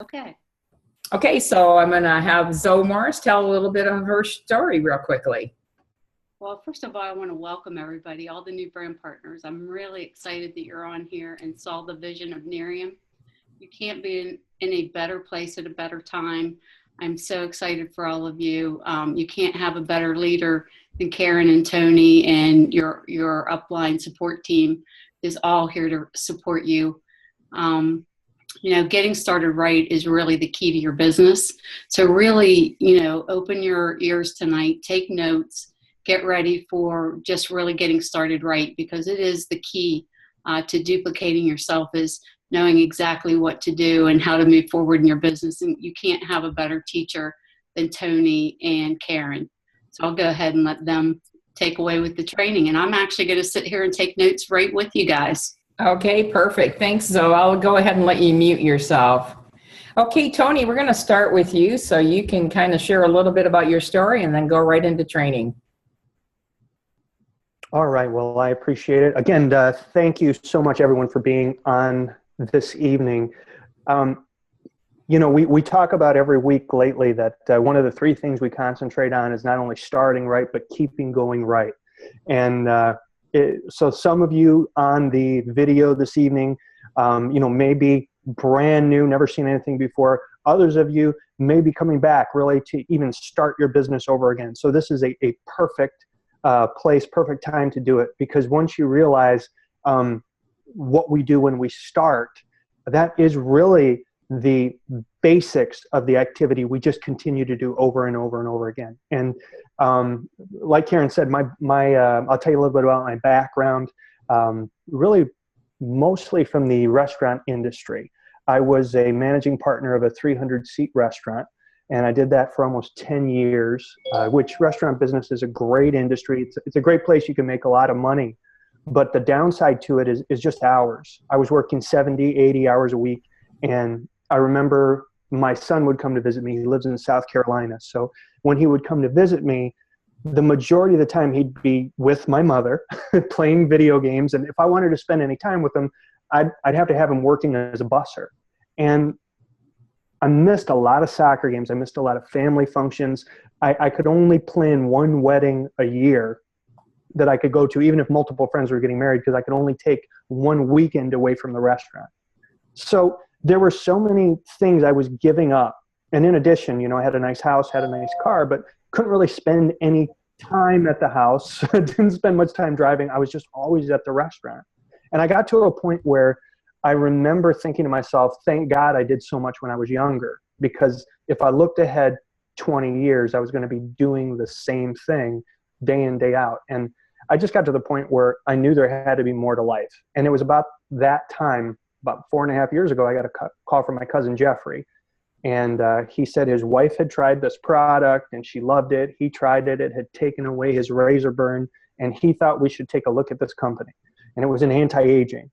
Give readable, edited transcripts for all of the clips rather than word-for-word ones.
Okay. Okay, so I'm going to have Zoe Morris tell a little bit of her story real quickly. Well, first of all, I want to welcome everybody, all the new brand partners. I'm really excited that you're on here and saw the vision of Nerium. You can't be in a better place at a better time. I'm so excited for all of you. You can't have a better leader than Karen and Tony, and your upline support team is all here to support you. Getting started right is really the key to your business. So really, open your ears tonight, take notes, get ready for just really getting started right, because it is the key to duplicating yourself, is knowing exactly what to do and how to move forward in your business. And you can't have a better teacher than Tony and Karen. So I'll go ahead and let them take away with the training. And I'm actually going to sit here and take notes right with you guys. Okay, perfect. Thanks, Zoe. I'll go ahead and let you mute yourself. Okay, Tony, we're going to start with you so you can kind of share a little bit about your story and then go right into training. All right. Well, I appreciate it. Again, thank you so much, everyone, for being on this evening. We talk about every week lately that one of the three things we concentrate on is not only starting right, but keeping going right. And so some of you on the video this evening, may be brand new, never seen anything before. Others of you may be coming back really to even start your business over again. So this is a perfect place, perfect time to do it, because once you realize what we do when we start, that is really the basics of the activity we just continue to do over and over and over again. And like Karen said, I'll tell you a little bit about my background, really mostly from the restaurant industry. I was a managing partner of a 300-seat restaurant, and I did that for almost 10 years, which restaurant business is a great industry. It's a great place. You can make a lot of money, but the downside to it is just hours. I was working 70, 80 hours a week, and I remember my son would come to visit me. He lives in South Carolina. So when he would come to visit me, the majority of the time he'd be with my mother playing video games. And if I wanted to spend any time with him, I'd have to have him working as a busser. And I missed a lot of soccer games. I missed a lot of family functions. I could only plan one wedding a year that I could go to, even if multiple friends were getting married, because I could only take one weekend away from the restaurant. So there were so many things I was giving up. And in addition, I had a nice house, had a nice car, but couldn't really spend any time at the house. Didn't spend much time driving. I was just always at the restaurant. And I got to a point where I remember thinking to myself, thank God I did so much when I was younger, because if I looked ahead 20 years, I was going to be doing the same thing day in, day out. And I just got to the point where I knew there had to be more to life. And it was about that time, about 4.5 years ago, I got a call from my cousin Jeffrey. And he said his wife had tried this product and she loved it. He tried it. It had taken away his razor burn. And he thought we should take a look at this company. And it was an anti-aging.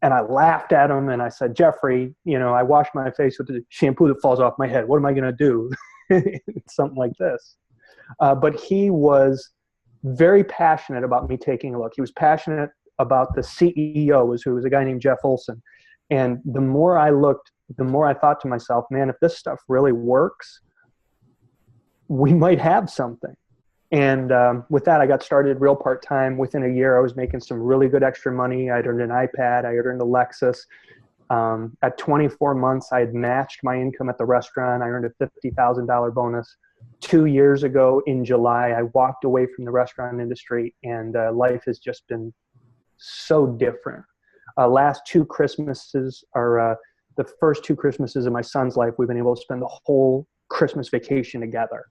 And I laughed at him and I said, Jeffrey, I wash my face with the shampoo that falls off my head. What am I going to do? Something like this. But he was very passionate about me taking a look. He was passionate about the CEO, who was a guy named Jeff Olson. And the more I looked, the more I thought to myself, man, if this stuff really works, we might have something. And with that, I got started real part-time. Within a year, I was making some really good extra money. I'd earned an iPad. I had earned a Lexus. At 24 months, I had matched my income at the restaurant. I earned a $50,000 bonus. 2 years ago in July, I walked away from the restaurant industry, and life has just been so different. Last two Christmases are the first two Christmases of my son's life. We've been able to spend the whole Christmas vacation together.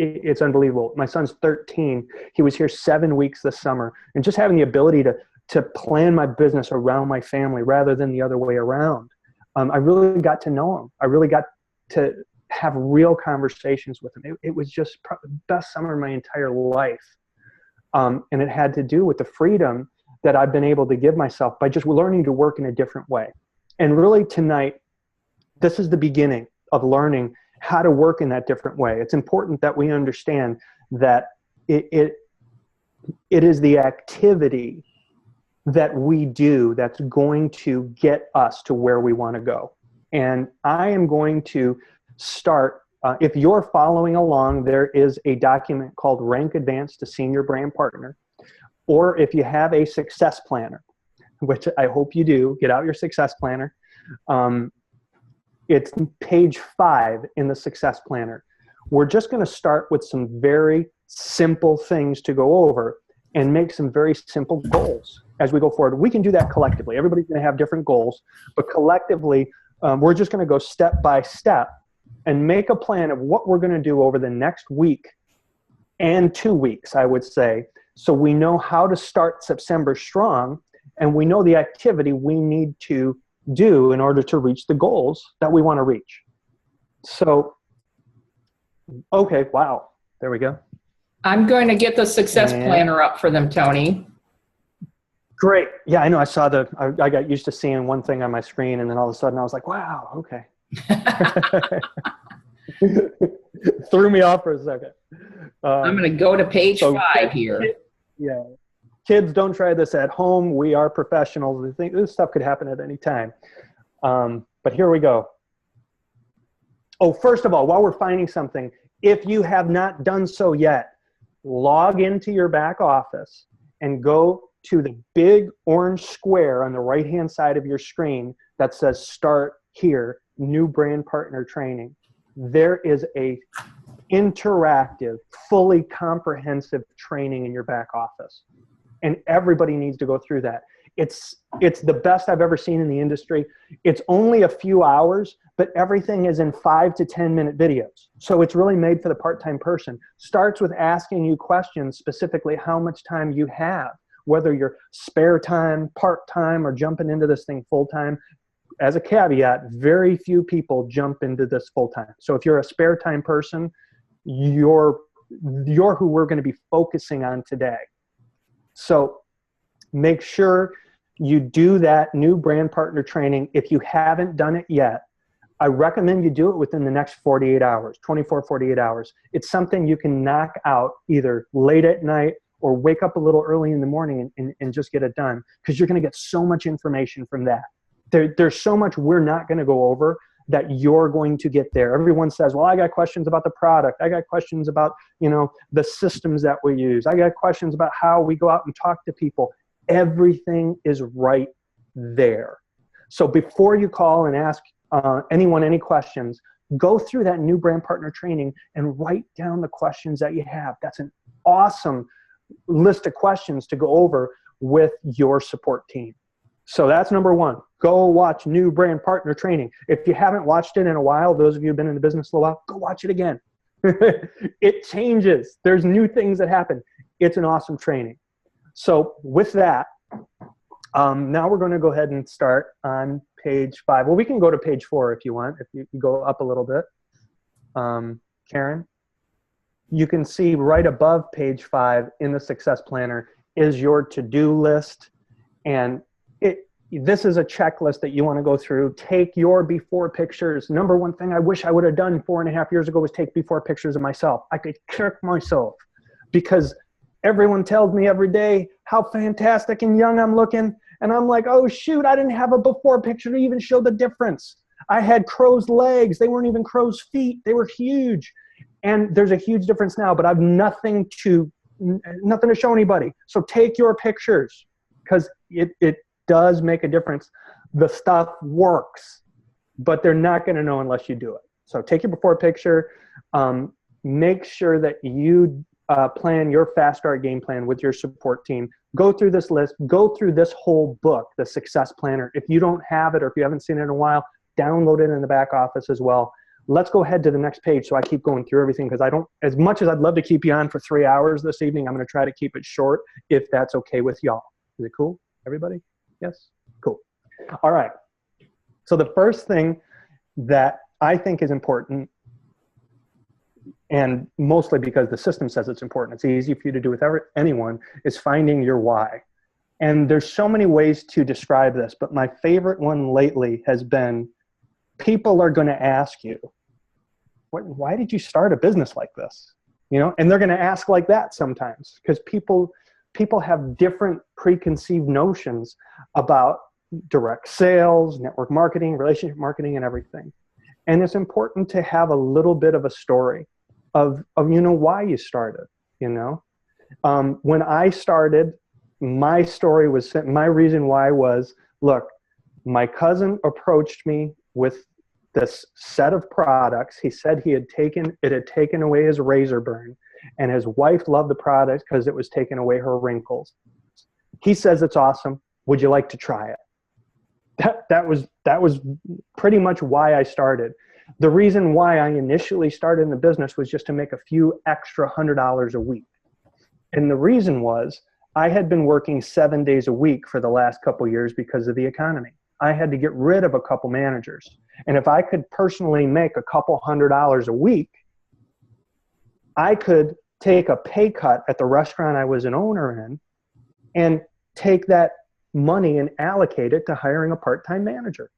It's unbelievable. My son's 13. He was here 7 weeks this summer, and just having the ability to plan my business around my family rather than the other way around. I really got to know him. I really got to have real conversations with him. It was just the best summer of my entire life. And it had to do with the freedom that I've been able to give myself by just learning to work in a different way. And really tonight, this is the beginning of learning how to work in that different way. It's important that we understand that it is the activity that we do that's going to get us to where we want to go. And I am going to start, if you're following along, there is a document called Rank Advanced to Senior Brand Partner. Or if you have a success planner, which I hope you do, get out your success planner. It's page 5 in the success planner. We're just going to start with some very simple things to go over and make some very simple goals as we go forward. We can do that collectively. Everybody's going to have different goals, but collectively, we're just going to go step by step and make a plan of what we're going to do over the next week and 2 weeks, I would say, so we know how to start September strong, and we know the activity we need to do in order to reach the goals that we want to reach. So, okay, wow, there we go. I'm going to get the success planner up for them, Tony. Great. Yeah, I know. I saw I got used to seeing one thing on my screen, and then all of a sudden I was like, wow, okay. Threw me off for a second. I'm going to go to page 5 here. Yeah. Kids, don't try this at home. We are professionals. We think this stuff could happen at any time. But here we go. Oh, first of all, while we're finding something, if you have not done so yet, log into your back office and go to the big orange square on the right-hand side of your screen that says Start Here, New Brand Partner Training. There is a interactive, fully comprehensive training in your back office. And everybody needs to go through that. It's the best I've ever seen in the industry. It's only a few hours, but everything is in 5 to 10 minute videos. So it's really made for the part-time person. Starts with asking you questions, specifically how much time you have, whether you're spare time, part-time, or jumping into this thing full-time. As a caveat, very few people jump into this full-time. So if you're a spare time person, you're who we're going to be focusing on today. So make sure you do that new brand partner training. If you haven't done it yet, I recommend you do it within the next 48 hours, 24, 48 hours. It's something you can knock out either late at night or wake up a little early in the morning and just get it done, because you're going to get so much information from that. There's so much we're not going to go over that you're going to get there. Everyone says, well, I got questions about the product. I got questions about, the systems that we use. I got questions about how we go out and talk to people. Everything is right there. So before you call and ask anyone any questions, go through that new brand partner training and write down the questions that you have. That's an awesome list of questions to go over with your support team. So that's number 1. Go watch new brand partner training. If you haven't watched it in a while, those of you who've been in the business a little while, go watch it again. It changes. There's new things that happen. It's an awesome training. So with that, now we're going to go ahead and start on page 5. Well, we can go to page 4 if you want, if you go up a little bit. Karen, you can see right above page 5 in the Success Planner is your to-do list. And this is a checklist that you want to go through. Take your before pictures. Number 1 thing I wish I would have done 4.5 years ago was take before pictures of myself. I could kick myself because everyone tells me every day how fantastic and young I'm looking. And I'm like, oh, shoot, I didn't have a before picture to even show the difference. I had crow's legs. They weren't even crow's feet. They were huge. And there's a huge difference now, but I've nothing to show anybody. So take your pictures, because it does make a difference. The stuff works, but they're not going to know unless you do it. So take your before picture. Make sure that you plan your fast start game plan with your support team. Go through this list. Go through this whole book, the Success Planner. If you don't have it or if you haven't seen it in a while, download it in the back office as well. Let's go ahead to the next page so I keep going through everything, because as much as I'd love to keep you on for 3 hours this evening, I'm going to try to keep it short if that's okay with y'all. Is it cool, everybody? Yes? Cool. All right. So the first thing that I think is important, and mostly because the system says it's important, it's easy for you to do with anyone, is finding your why. And there's so many ways to describe this, but my favorite one lately has been, people are going to ask you, why did you start a business like this? And they're going to ask like that sometimes, because people have different preconceived notions about direct sales, network marketing, relationship marketing, and everything. And it's important to have a little bit of a story of why you started, When I started, my story was, my reason why was, look, my cousin approached me with this set of products. He said it had taken away his razor burn, and his wife loved the product because it was taking away her wrinkles. He says it's awesome. Would you like to try it? That was pretty much why I started. The reason why I initially started in the business was just to make a few extra $100 a week. And the reason was I had been working 7 days a week for the last couple of years because of the economy. I had to get rid of a couple managers. And if I could personally make a couple $100 a week, I could take a pay cut at the restaurant I was an owner in and take that money and allocate it to hiring a part-time manager.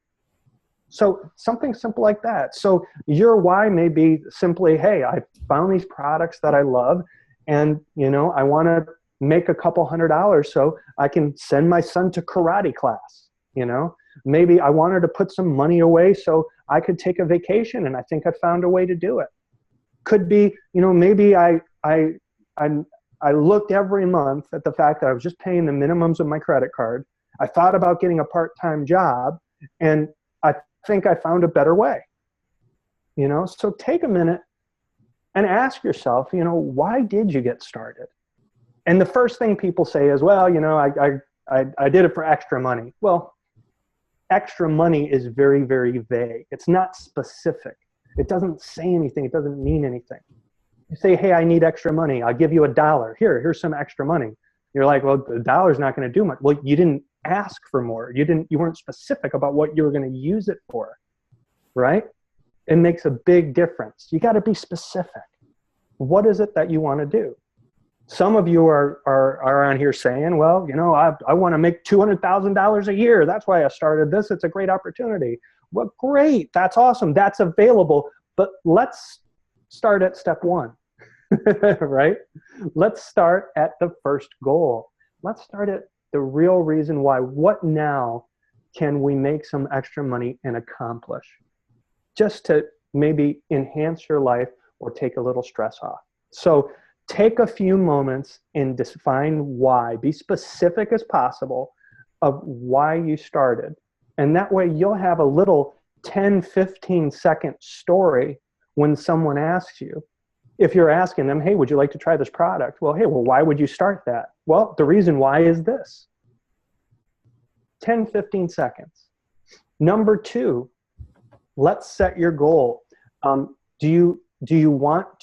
So something simple like that. So your why may be simply, hey, I found these products that I love, and I want to make a couple $100 so I can send my son to karate class. Maybe I wanted to put some money away so I could take a vacation, and I think I found a way to do it. Could be, maybe I looked every month at the fact that I was just paying the minimums of my credit card. I thought about getting a part-time job, and I think I found a better way. So take a minute and ask yourself, why did you get started? And the first thing people say is, well, I did it for extra money. Well, extra money is very, very vague. It's not specific. It doesn't say anything. It doesn't mean anything. You say, hey, I need extra money. I'll give you $1. Here's some extra money. You're like, well, the $1's not going to do much. Well, you didn't ask for more. You weren't specific about what you were going to use it for, right? It makes a big difference. You got to be specific. What is it that you want to do? Some of you are on here saying, well, I want to make $200,000 a year. That's why I started this. It's a great opportunity. Well, great. That's awesome. That's available. But let's start at step one, right? Let's start at the first goal. Let's start at the real reason why. What now can we make some extra money and accomplish? Just to maybe enhance your life or take a little stress off. So take a few moments and define why. Be specific as possible of why you started. And that way you'll have a little 10, 15-second story when someone asks you. If you're asking them, hey, would you like to try this product? Well, why would you start that? Well, the reason why is this. 10, 15 seconds. Number two, let's set your goal. Do you want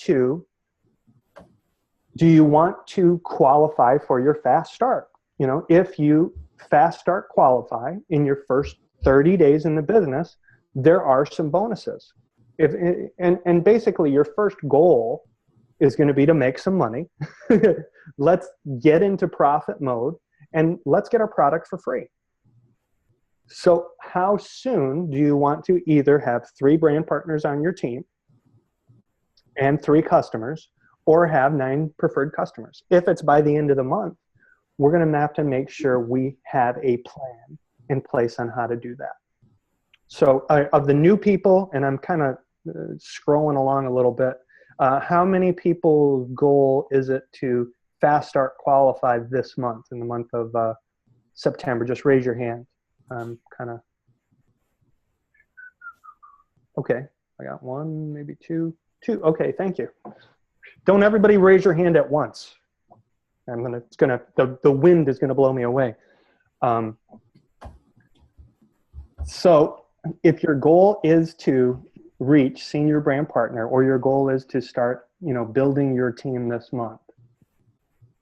to qualify for your fast start? If you fast start qualify in your first 30 days in the business, there are some bonuses. And basically your first goal is going to be to make some money. Let's get into profit mode and let's get our product for free. So how soon do you want to either have 3 brand partners on your team and 3 customers, or have 9 preferred customers? If it's by the end of the month, we're going to have to make sure we have a plan in place on how to do that. So of the new people, and I'm kind of scrolling along a little bit, how many people's goal is it to fast start qualify this month, in the month of September? Just raise your hand. Okay, I got 1, maybe 2. Okay, thank you. Don't everybody raise your hand at once. The wind is gonna blow me away. So if your goal is to reach senior brand partner, or your goal is to start, building your team this month,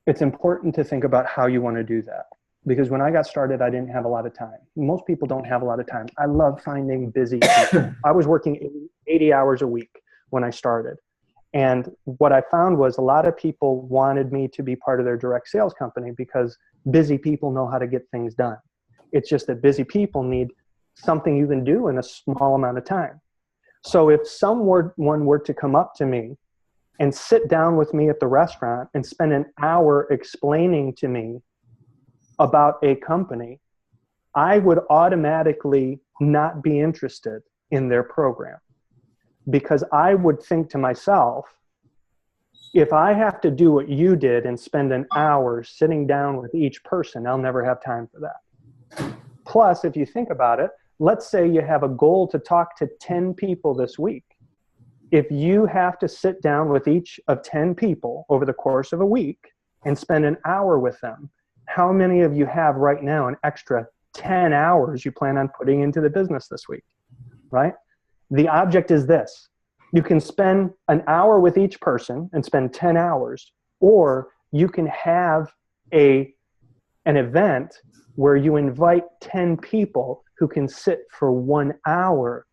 it's important to think about how you want to do that. Because when I got started, I didn't have a lot of time. Most people don't have a lot of time. I love finding busy people. I was working 80 hours a week when I started. And what I found was a lot of people wanted me to be part of their direct sales company because busy people know how to get things done. It's just that busy people need something you can do in a small amount of time. So if someone were to come up to me and sit down with me at the restaurant and spend an hour explaining to me about a company, I would automatically not be interested in their program, because I would think to myself, if I have to do what you did and spend an hour sitting down with each person, I'll never have time for that. Plus, if you think about it, let's say you have a goal to talk to 10 people this week. If you have to sit down with each of 10 people over the course of a week and spend an hour with them, how many of you have right now an extra 10 hours you plan on putting into the business this week, right? The object is this. You can spend an hour with each person and spend 10 hours, or you can have an event where you invite 10 people who can sit for 1 hour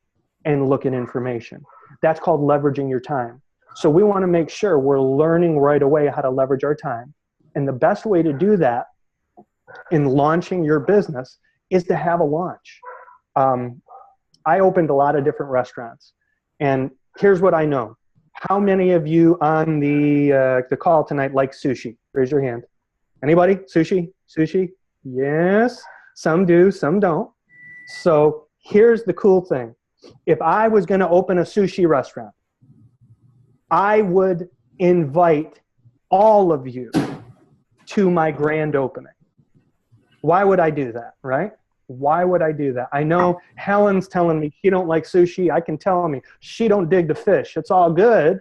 and look at information. That's called leveraging your time. So we want to make sure we're learning right away how to leverage our time. And the best way to do that in launching your business is to have a launch. I opened a lot of different restaurants, and here's what I know. How many of you on the call tonight like sushi? Raise your hand. Anybody? Sushi? Sushi? Yes. Some do, some don't. So here's the cool thing. If I was going to open a sushi restaurant, I would invite all of you to my grand opening. Why would I do that, right? Why would I do that? I know Helen's telling me she don't like sushi. I can tell me she don't dig the fish. It's all good.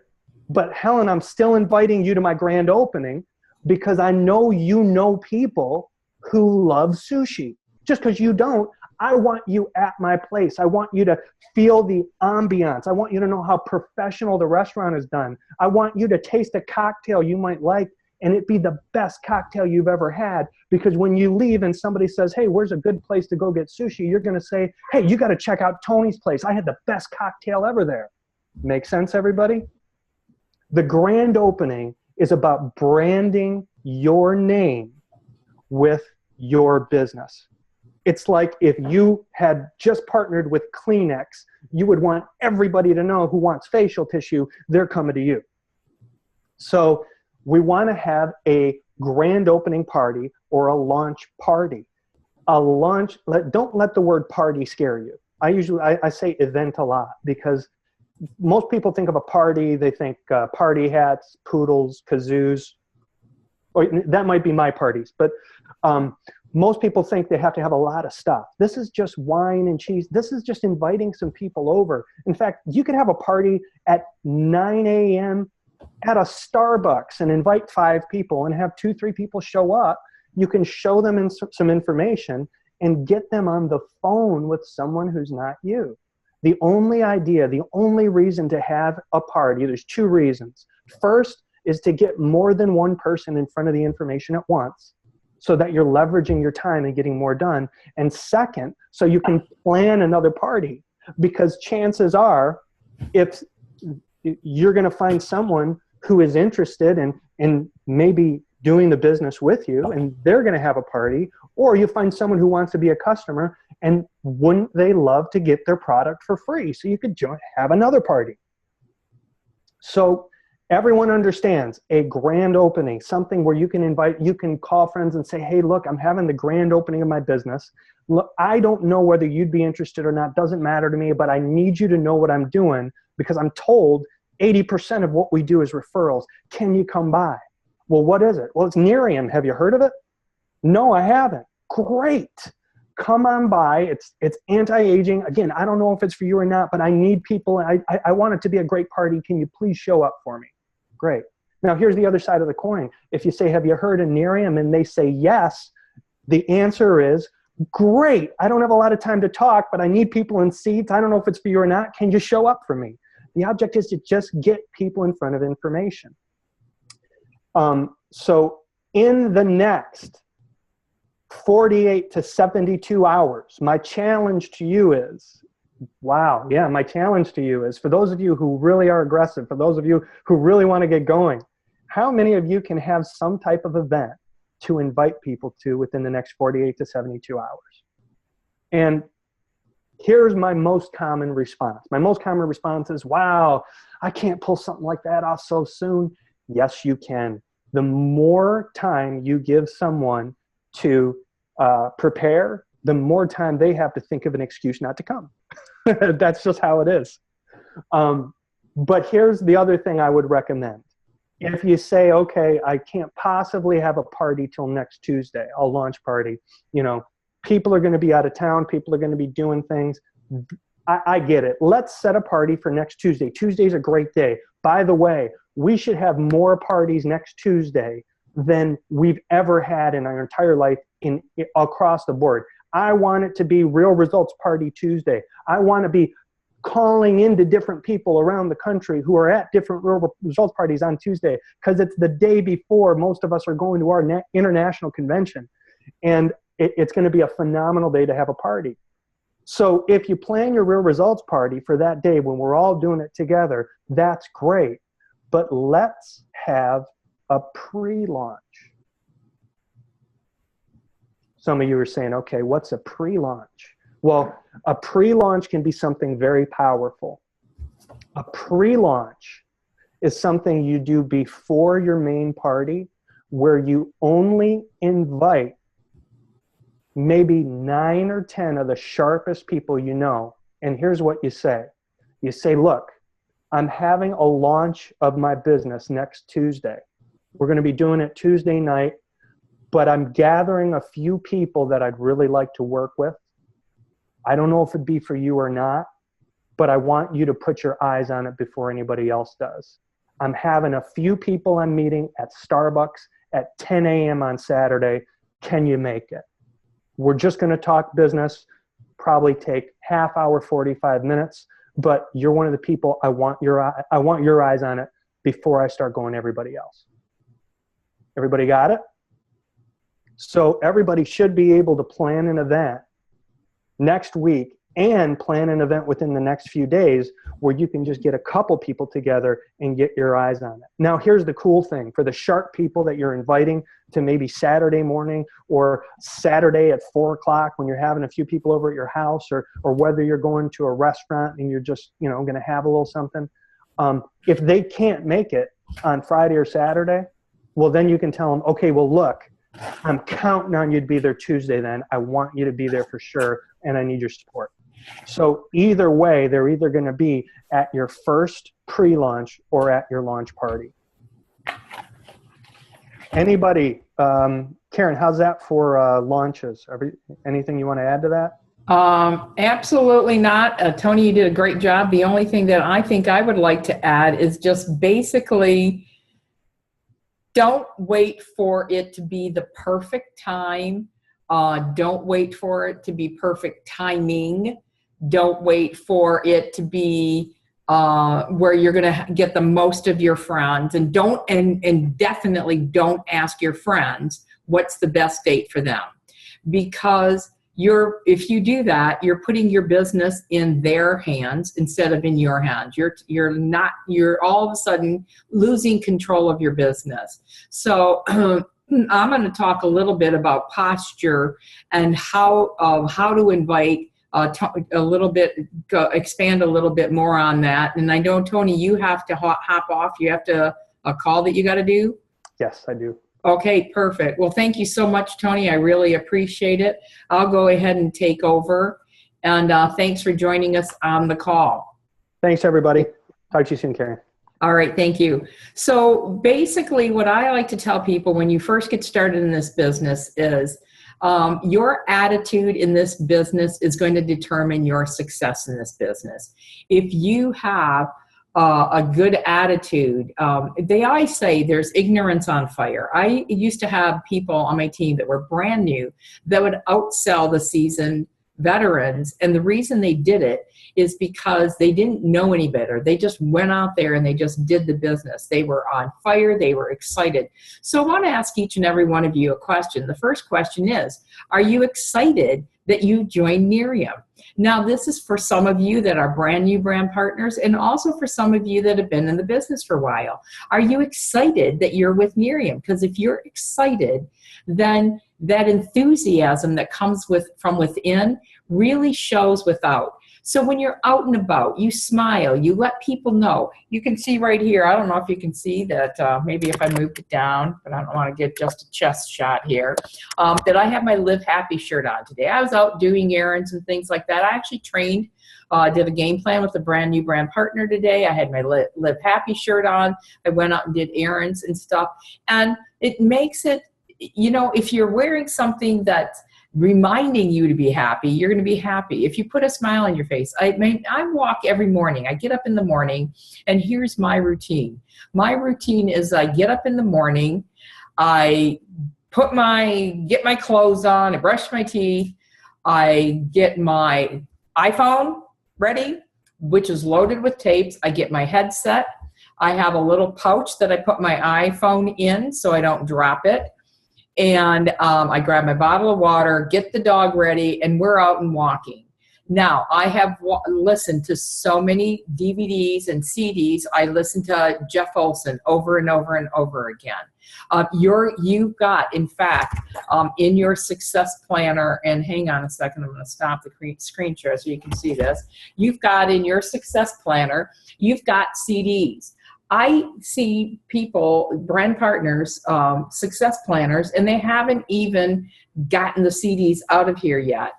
But Helen, I'm still inviting you to my grand opening because I know you know people who love sushi. Just because you don't, I want you at my place. I want you to feel the ambiance. I want you to know how professional the restaurant is done. I want you to taste a cocktail you might like, and it be the best cocktail you've ever had, because when you leave and somebody says, hey, where's a good place to go get sushi? You're going to say, hey, you got to check out Tony's place. I had the best cocktail ever there. Make sense, everybody? The grand opening is about branding your name with your business. It's like if you had just partnered with Kleenex, you would want everybody to know who wants facial tissue, they're coming to you. So we want to have a grand opening party or a launch party. A launch, don't let the word party scare you. I say event a lot because most people think of a party, they think party hats, poodles, kazoos, or that might be my parties, but most people think they have to have a lot of stuff. This is just wine and cheese. This is just inviting some people over. In fact, you could have a party at 9 a.m. at a Starbucks and invite 5 people and have 2-3 people show up. You can show them some information and get them on the phone with someone who's not you. The only idea, the only reason to have a party, there's 2 reasons. First is to get more than one person in front of the information at once, so that you're leveraging your time and getting more done. And second, so you can plan another party, because chances are, if you're going to find someone who is interested in maybe doing the business with you, and they're going to have a party, or you find someone who wants to be a customer, and wouldn't they love to get their product for free? So you could have another party. So everyone understands a grand opening, something where you can call friends and say, hey, look, I'm having the grand opening of my business. Look, I don't know whether you'd be interested or not, doesn't matter to me, but I need you to know what I'm doing, because I'm told 80% of what we do is referrals. Can you come by? Well, what is it? Well, it's Nerium. Have you heard of it? No, I haven't. Great. Come on by. It's anti-aging. Again, I don't know if it's for you or not, but I need people. I want it to be a great party. Can you please show up for me? Great. Now, here's the other side of the coin. If you say, have you heard of Nerium? And they say yes, the answer is, great. I don't have a lot of time to talk, but I need people in seats. I don't know if it's for you or not. Can you show up for me? The object is to just get people in front of information. So in the next 48 to 72 hours, my challenge to you is, my challenge to you is, for those of you who really are aggressive, for those of you who really want to get going, how many of you can have some type of event to invite people to within the next 48 to 72 hours? And here's my most common response. My most common response is, wow, I can't pull something like that off so soon. Yes, you can. The more time you give someone to prepare, the more time they have to think of an excuse not to come. That's just how it is. But here's the other thing I would recommend. If you say, okay, I can't possibly have a party till next Tuesday, a launch party, people are going to be out of town, people are going to be doing things. I get it. Let's set a party for next Tuesday. Tuesday's a great day. By the way, we should have more parties next Tuesday than we've ever had in our entire life across the board. I want it to be Real Results Party Tuesday. I want to be calling into different people around the country who are at different Real Results parties on Tuesday, because it's the day before most of us are going to our international convention. And it's going to be a phenomenal day to have a party. So if you plan your Real Results party for that day when we're all doing it together, that's great. But let's have a pre-launch. Some of you are saying, okay, what's a pre-launch? Well, a pre-launch can be something very powerful. A pre-launch is something you do before your main party, where you only invite maybe 9 or 10 of the sharpest people you know. And here's what you say. You say, look, I'm having a launch of my business next Tuesday. We're going to be doing it Tuesday night, but I'm gathering a few people that I'd really like to work with. I don't know if it'd be for you or not, but I want you to put your eyes on it before anybody else does. I'm having a few people I'm meeting at Starbucks at 10 a.m. on Saturday. Can you make it? We're just going to talk business, probably take half hour, 45 minutes, but you're one of the people I want your eyes on it before I start going to everybody else. Everybody got it? So everybody should be able to plan an event next week and plan an event within the next few days where you can just get a couple people together and get your eyes on it. Now, here's the cool thing. For the sharp people that you're inviting to maybe Saturday morning or Saturday at 4 o'clock when you're having a few people over at your house, or whether you're going to a restaurant and you're just, going to have a little something. If they can't make it on Friday or Saturday, well, then you can tell them, okay, well, look, I'm counting on you to be there Tuesday then. I want you to be there for sure, and I need your support. So either way, they're either going to be at your first pre-launch or at your launch party. Anybody? Karen, how's that for launches? Anything you want to add to that? Absolutely not. Tony, you did a great job. The only thing that I think I would like to add is just basically don't wait for it to be the perfect time. Don't wait for it to be perfect timing. Don't wait for it to be where you're going to get the most of your friends, and definitely don't ask your friends what's the best date for them, because if you do that, you're putting your business in their hands instead of in your hands. You're all of a sudden losing control of your business. So I'm going to talk a little bit about posture and how to invite expand a little bit more on that. And I know, Tony, you have to hop off. You have a call that you got to do? Yes, I do. Okay, perfect. Well, thank you so much, Tony. I really appreciate it. I'll go ahead and take over. And thanks for joining us on the call. Thanks, everybody. Talk to you soon, Karen. All right, thank you. So basically what I like to tell people when you first get started in this business is your attitude in this business is going to determine your success in this business. If you have a good attitude, they always say there's ignorance on fire. I used to have people on my team that were brand new that would outsell the seasoned veterans, and the reason they did it is because they didn't know any better. They just went out there and they just did the business. They were on fire. They were excited. So I want to ask each and every one of you a question. The first question is, are you excited that you joined Nerium? Now, this is for some of you that are brand new brand partners, and also for some of you that have been in the business for a while. Are you excited that you're with Nerium? Because if you're excited, then that enthusiasm that comes from within really shows without. So when you're out and about, you smile, you let people know. You can see right here, I don't know if you can see that, maybe if I moved it down, but I don't want to get just a chest shot here, that I have my Live Happy shirt on today. I was out doing errands and things like that. I actually trained, did a game plan with a brand new brand partner today. I had my Live Happy shirt on. I went out and did errands and stuff. And it makes it, you know, if you're wearing something that's reminding you to be happy, you're going to be happy. If you put a smile on your face, I walk every morning. I get up in the morning, and here's my routine. My routine is I get up in the morning, I get my clothes on, I brush my teeth, I get my iPhone ready, which is loaded with tapes. I get my headset. I have a little pouch that I put my iPhone in so I don't drop it. And I grab my bottle of water, get the dog ready, and we're out and walking. Now, I have listened to so many DVDs and CDs. I listen to Jeff Olson over and over and over again. You've got, in fact, in your success planner, and hang on a second, I'm going to stop the screen share so you can see this. You've got in your success planner, you've got CDs. I see people, brand partners, success planners, and they haven't even gotten the CDs out of here yet.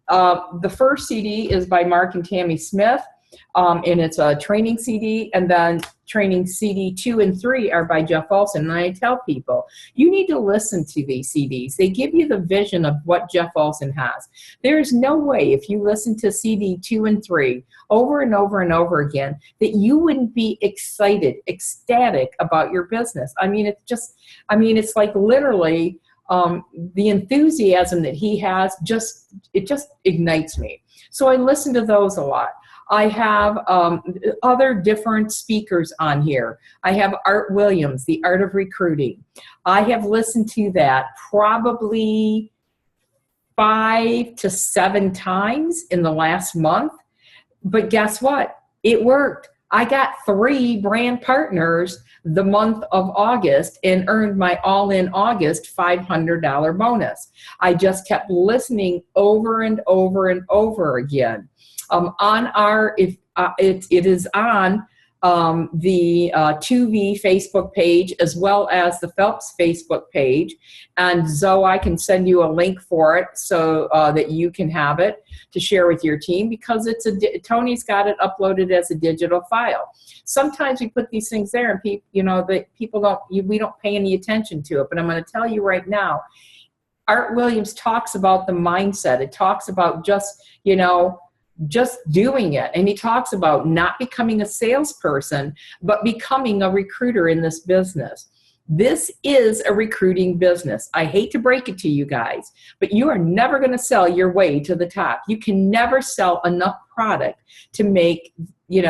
The first CD is by Mark and Tammy Smith, and it's a training CD, and then training CD 2 and 3 are by Jeff Olson. And I tell people, you need to listen to these CDs. They give you the vision of what Jeff Olson has. There is no way, if you listen to CD 2 and 3 over and over and over again, that you wouldn't be excited, ecstatic about your business. I mean, it's like literally the enthusiasm that he has, it just ignites me. So I listen to those a lot. I have other different speakers on here. I have Art Williams, The Art of Recruiting. I have listened to that probably 5 to 7 times in the last month. But guess what? It worked. I got 3 brand partners the month of August and earned my all-in August $500 bonus. I just kept listening over and over and over again. It is on the 2V Facebook page as well as the Phelps Facebook page. And Zoe, I can send you a link for it so that you can have it to share with your team, because Tony's got it uploaded as a digital file. Sometimes we put these things there and we don't pay any attention to it. But I'm going to tell you right now, Art Williams talks about the mindset. It talks about just doing it. And he talks about not becoming a salesperson, but becoming a recruiter in this business. This is a recruiting business. I hate to break it to you guys, but you are never going to sell your way to the top. You can never sell enough product to make, you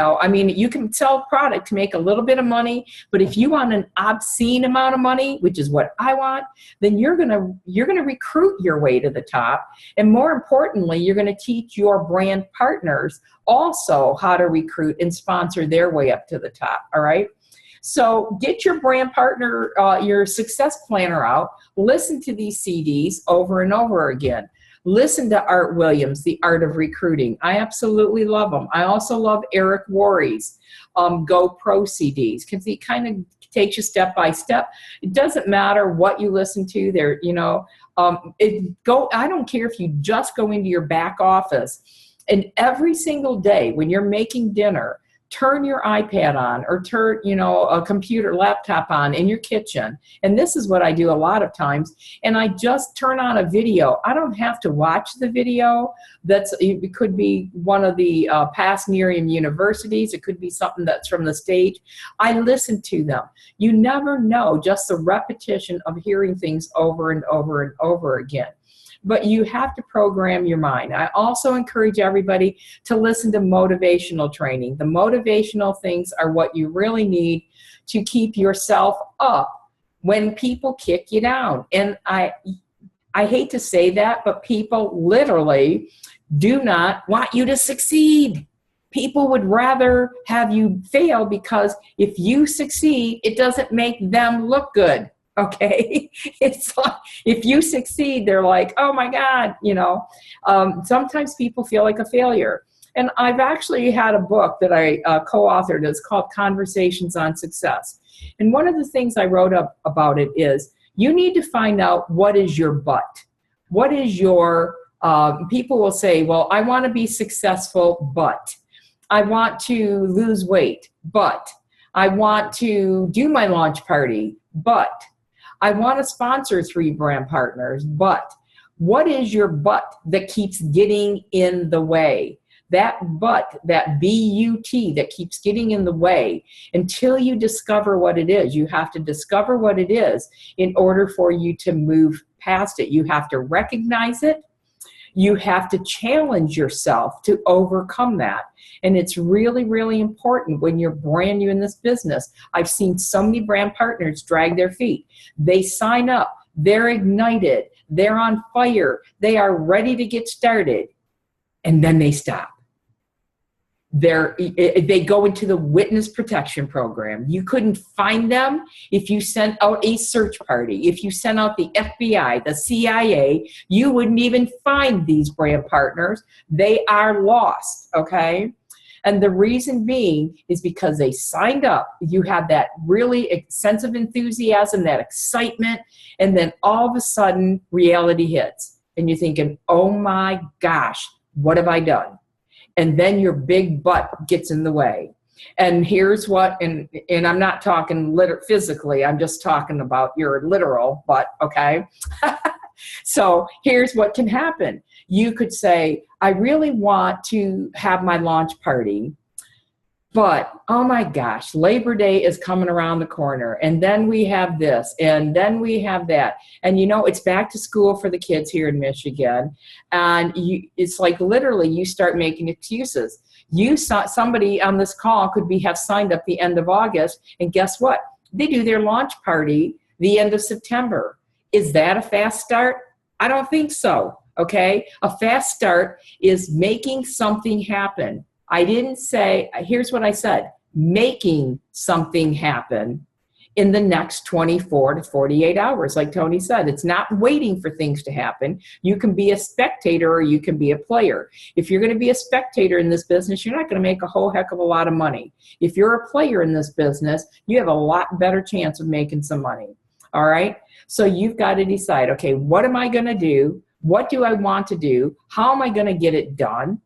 can sell product to make a little bit of money, but if you want an obscene amount of money, which is what I want, then you're going to recruit your way to the top. And more importantly, you're going to teach your brand partners also how to recruit and sponsor their way up to the top. All right. So get your brand partner, your success planner out, listen to these CDs over and over again. Listen to Art Williams, The Art of Recruiting. I absolutely love them. I also love Eric Worre's Go Pro CDs, because he kind of takes you step by step. It doesn't matter what you listen to there, I don't care if you just go into your back office and every single day when you're making dinner, turn your iPad on or turn, a computer, laptop on in your kitchen. And this is what I do a lot of times. And I just turn on a video. I don't have to watch the video. It could be one of the past Miriam universities. It could be something that's from the stage. I listen to them. You never know, just the repetition of hearing things over and over and over again. But you have to program your mind. I also encourage everybody to listen to motivational training. The motivational things are what you really need to keep yourself up when people kick you down. And I hate to say that, but people literally do not want you to succeed. People would rather have you fail, because if you succeed, it doesn't make them look good. Okay, it's like if you succeed, they're like, oh my God, sometimes people feel like a failure. And I've actually had a book that I co-authored. It's called Conversations on Success. And one of the things I wrote up about it is you need to find out what is your but. What is your, people will say, well, I want to be successful, but I want to lose weight, but I want to do my launch party, but I want to sponsor 3 brand partners, but what is your but that keeps getting in the way? That but, that B-U-T that keeps getting in the way until you discover what it is. You have to discover what it is in order for you to move past it. You have to recognize it. You have to challenge yourself to overcome that. And it's really, really important when you're brand new in this business. I've seen so many brand partners drag their feet. They sign up. They're ignited. They're on fire. They are ready to get started. And then they stop. They go into the witness protection program. You couldn't find them if you sent out a search party. If you sent out the FBI, the CIA, you wouldn't even find these brand partners. They are lost, okay? And the reason being is because they signed up. You have that really sense of enthusiasm, that excitement, and then all of a sudden reality hits. And you're thinking, oh my gosh, what have I done? And then your big butt gets in the way. And here's what, and I'm not talking physically, I'm just talking about your literal butt, okay? So here's what can happen. You could say, I really want to have my launch party, but oh my gosh, Labor Day is coming around the corner, and then we have this, and then we have that. And you know, it's back to school for the kids here in Michigan, and it's like literally you start making excuses. You saw somebody on this call have signed up the end of August, and guess what? They do their launch party the end of September. Is that a fast start? I don't think so, okay? A fast start is making something happen. I didn't say, here's what I said, making something happen in the next 24 to 48 hours. Like Tony said, it's not waiting for things to happen. You can be a spectator or you can be a player. If you're going to be a spectator in this business, you're not going to make a whole heck of a lot of money. If you're a player in this business, you have a lot better chance of making some money. All right? So you've got to decide, okay, what am I going to do? What do I want to do? How am I going to get it done?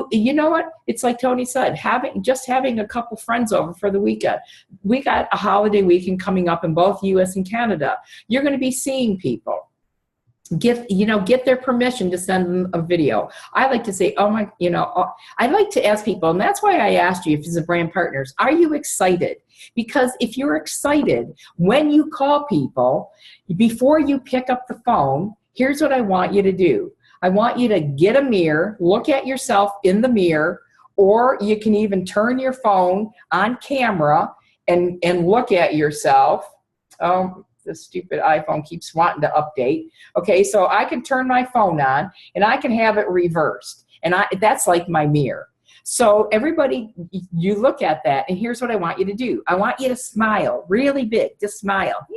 You know what? It's like Tony said, having a couple friends over for the weekend. We got a holiday weekend coming up in both U.S. and Canada. You're going to be seeing people. Get their permission to send them a video. I like to say, I like to ask people, and that's why I asked you if it's a brand partners, are you excited? Because if you're excited, when you call people, before you pick up the phone, here's what I want you to do. I want you to get a mirror, look at yourself in the mirror, or you can even turn your phone on camera and look at yourself. This stupid iPhone keeps wanting to update. Okay, so I can turn my phone on and I can have it reversed. And that's like my mirror. So everybody, you look at that, and here's what I want you to do. I want you to smile really big, just smile,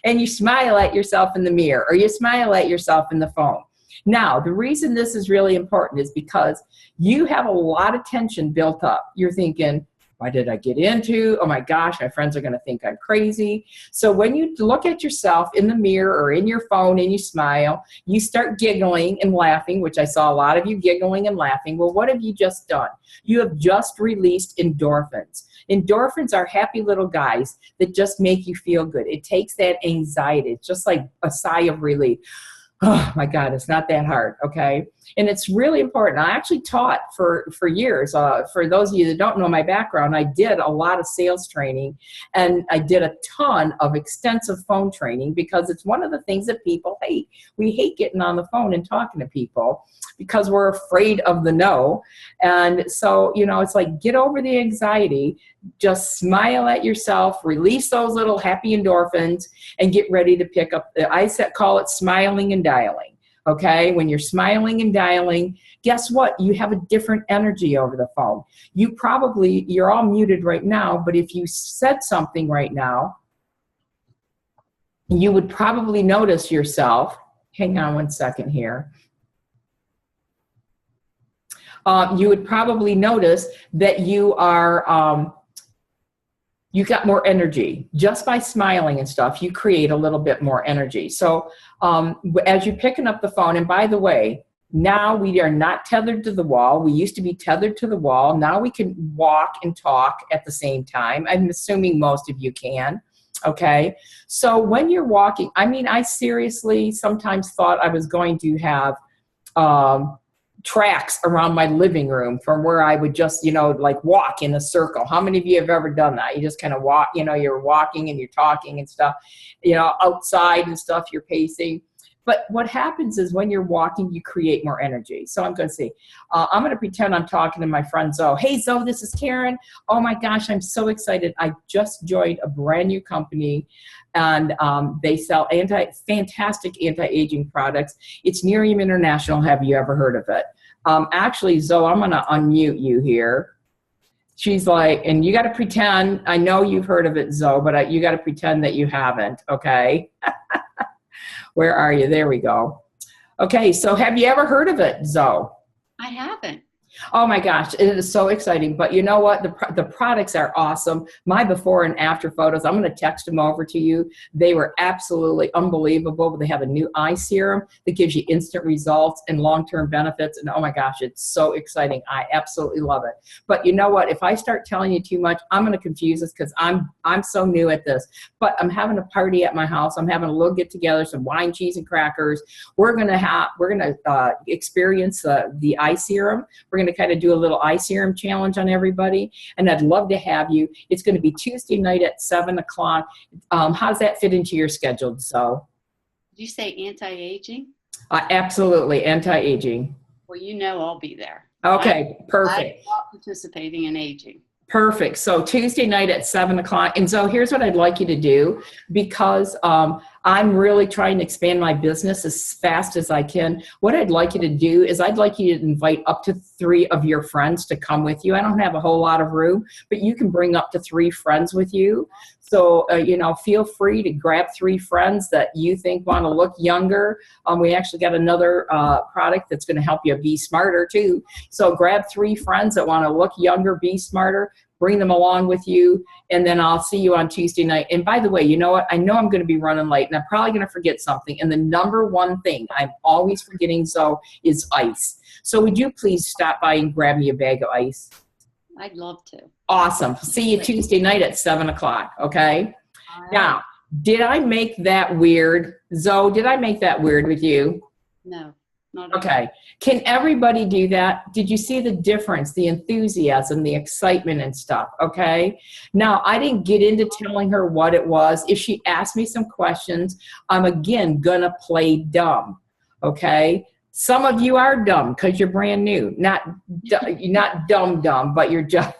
and you smile at yourself in the mirror, or you smile at yourself in the phone. Now, the reason this is really important is because you have a lot of tension built up. You're thinking, what did I get into? Oh my gosh, my friends are going to think I'm crazy. So when you look at yourself in the mirror or in your phone and you smile, you start giggling and laughing, which I saw a lot of you giggling and laughing. Well, what have you just done? You have just released endorphins. Endorphins are happy little guys that just make you feel good. It takes that anxiety. It's just like a sigh of relief. Oh my God, it's not that hard, okay? And it's really important. I actually taught for years. For those of you that don't know my background, I did a lot of sales training, and I did a ton of extensive phone training because it's one of the things that people hate. We hate getting on the phone and talking to people because we're afraid of the no. And so, it's like, get over the anxiety, just smile at yourself, release those little happy endorphins, and get ready to pick up. Call it smiling and dialing. Okay, when you're smiling and dialing, guess what? You have a different energy over the phone. You're all muted right now, but if you said something right now, you would probably notice yourself. Hang on one second here. you would probably notice that you are, you got more energy just by smiling and stuff. You create a little bit more energy. So as you're picking up the phone, and by the way, now we are not tethered to the wall. We used to be tethered to the wall. Now we can walk and talk at the same time. I'm assuming most of you can. Okay. So when you're walking, I mean, I seriously sometimes thought I was going to have tracks around my living room from where I would just, like walk in a circle. How many of you have ever done that? You just kind of walk, you're walking and you're talking and stuff, outside and stuff, you're pacing. But what happens is when you're walking, you create more energy. So I'm going to say, I'm going to pretend I'm talking to my friend Zoe. Hey, Zoe, this is Karen. Oh, my gosh, I'm so excited. I just joined a brand new company, and they sell fantastic anti-aging products. It's Nerium International. Have you ever heard of it? Actually, Zoe, I'm going to unmute you here. She's like, and you got to pretend, I know you've heard of it, Zoe, but you got to pretend that you haven't, okay? Where are you? There we go. Okay, so have you ever heard of it, Zoe? I haven't. Oh my gosh, it is so exciting. But you know what? The products are awesome. My before and after photos, I'm going to text them over to you. They were absolutely unbelievable. They have a new eye serum that gives you instant results and long-term benefits. And oh my gosh, it's so exciting. I absolutely love it. But you know what? If I start telling you too much, I'm going to confuse us because I'm so new at this. But I'm having a party at my house. I'm having a little get together, some wine, cheese, and crackers. We're going to experience the eye serum. We're going to kind of do a little eye serum challenge on everybody, and I'd love to have you. It's going to be Tuesday night at 7 o'clock. How does that fit into your schedule, so? Did you say anti-aging? Absolutely, anti-aging. Well, I'll be there. Okay, perfect. I'm not participating in aging. Perfect. So Tuesday night at 7 o'clock. And so here's what I'd like you to do, because I'm really trying to expand my business as fast as I can. What I'd like you to do is I'd like you to invite up to 3 of your friends to come with you. I don't have a whole lot of room, but you can bring up to 3 friends with you. So, feel free to grab 3 friends that you think want to look younger. We actually got another product that's going to help you be smarter too. So grab 3 friends that want to look younger, be smarter, bring them along with you, and then I'll see you on Tuesday night. And by the way, you know what? I know I'm going to be running late, and I'm probably going to forget something. And the number one thing I'm always forgetting, Zoe, is ice. So would you please stop by and grab me a bag of ice? I'd love to. Awesome. See you Tuesday night at 7 o'clock, okay? Right. Now, did I make that weird? Zoe, did I make that weird with you? No. Not at all. Okay. Can everybody do that? Did you see the difference, the enthusiasm, the excitement and stuff? Okay. Now, I didn't get into telling her what it was. If she asked me some questions, I'm again gonna play dumb. Okay. Some of you are dumb because you're brand new. You're not dumb, but you're just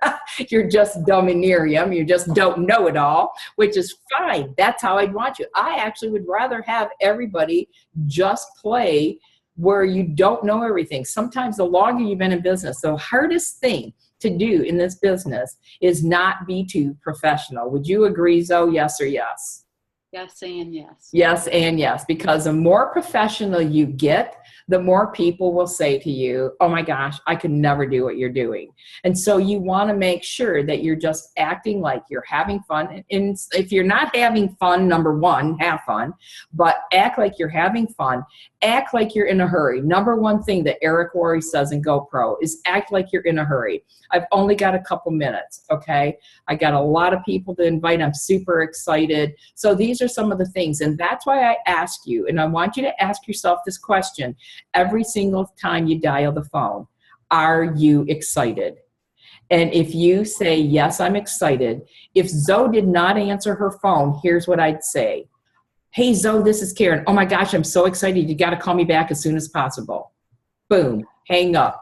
dumb in Nerium. You just don't know it all, which is fine. That's how I'd want you. I actually would rather have everybody just play where you don't know everything. Sometimes the longer you've been in business, the hardest thing to do in this business is not be too professional. Would you agree, Zoe? Yes or yes? Yes and yes. Yes and yes, because the more professional you get, the more people will say to you, oh my gosh, I could never do what you're doing. And so you want to make sure that you're just acting like you're having fun. And if you're not having fun, number one, have fun, but act like you're having fun. Act like you're in a hurry. Number one thing that Eric Worre says in GoPro is act like you're in a hurry. I've only got a couple minutes, okay? I got a lot of people to invite. I'm super excited. So these are some of the things, and that's why I ask you, and I want you to ask yourself this question every single time you dial the phone. Are you excited? And if you say, yes, I'm excited, if Zoe did not answer her phone, here's what I'd say. Hey, Zoe, this is Karen. Oh my gosh, I'm so excited. You got to call me back as soon as possible. Boom, hang up.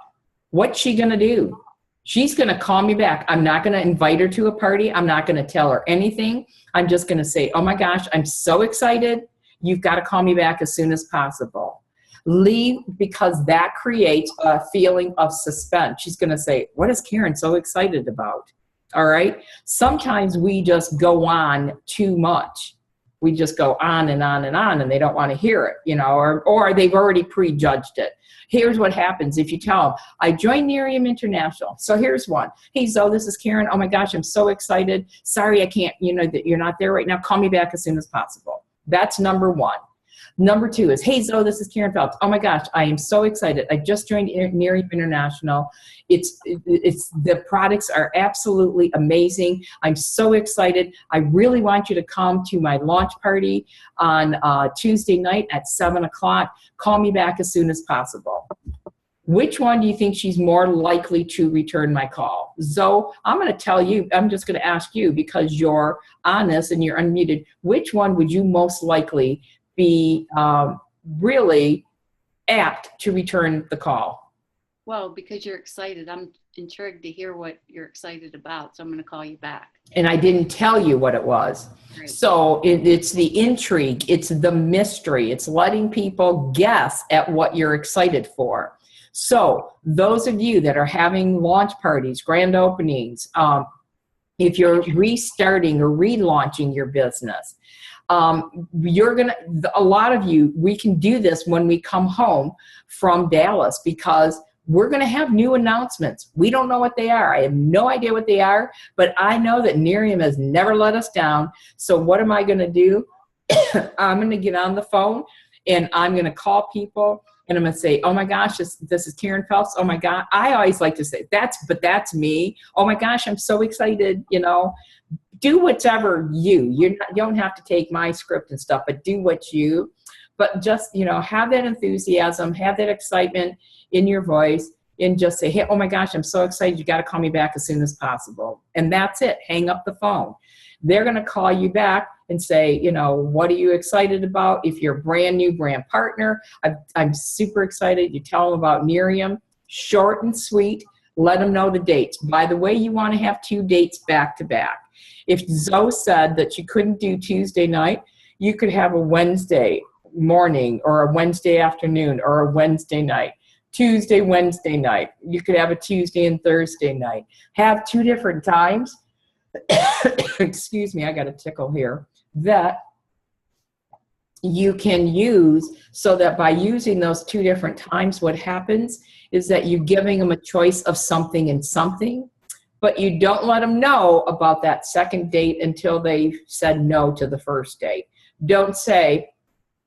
What's she going to do? She's going to call me back. I'm not going to invite her to a party. I'm not going to tell her anything. I'm just going to say, oh my gosh, I'm so excited. You've got to call me back as soon as possible. Leave, because that creates a feeling of suspense. She's going to say, what is Karen so excited about? All right. Sometimes we just go on too much. we just go on and on and on, and they don't want to hear it, you know, or they've already prejudged it. Here's what happens if you tell them, I joined Nerium International. So here's one. Hey, Zoe, this is Karen. Oh my gosh, I'm so excited. Sorry, I can't, you know, that you're not there right now. Call me back as soon as possible. That's number one. Number two is, hey, Zoe, this is Karen Phelps. Oh my gosh, I am so excited. I just joined Nerium International. It's the products are absolutely amazing. I'm so excited. I really want you to come to my launch party on Tuesday night at 7 o'clock. Call me back as soon as possible. Which one do you think she's more likely to return my call? Zoe, I'm going to tell you, I'm just going to ask you, because you're honest and you're unmuted, which one would you most likely be really apt to return the call? Well, because you're excited, I'm intrigued to hear what you're excited about, so I'm going to call you back. And I didn't tell you what it was. Right. So it's the intrigue, it's the mystery, it's letting people guess at what you're excited for. So those of you that are having launch parties, grand openings, if you're restarting or relaunching your business, you're gonna, a lot of you, we can do this when we come home from Dallas, because we're going to have new announcements. We don't know what they are. I have no idea what they are, but I know that Nerium has never let us down. So what am I going to do? I'm going to get on the phone and I'm going to call people and I'm going to say, oh my gosh, this is Karen Phelps. Oh my God. I always like to say that's me. Oh my gosh, I'm so excited. You know, do whatever you don't have to take my script and stuff, but do what you, but just, you know, have that enthusiasm, have that excitement in your voice, and just say, hey, oh my gosh, I'm so excited. You got to call me back as soon as possible. And that's it. Hang up the phone. They're going to call you back and say, you know, what are you excited about? If you're a brand new brand partner, I'm super excited. You tell them about Nerium, short and sweet. Let them know the dates. By the way, you want to have 2 dates back to back. If Zoe said that you couldn't do Tuesday night, you could have a Wednesday morning or a Wednesday afternoon or a Wednesday night. Tuesday, Wednesday night. You could have a Tuesday and Thursday night. Have 2 different times. Excuse me, I got a tickle here. That you can use, so that by using those 2 different times, what happens is that you're giving them a choice of something and something, but you don't let them know about that second date until they've said no to the first date. Don't say,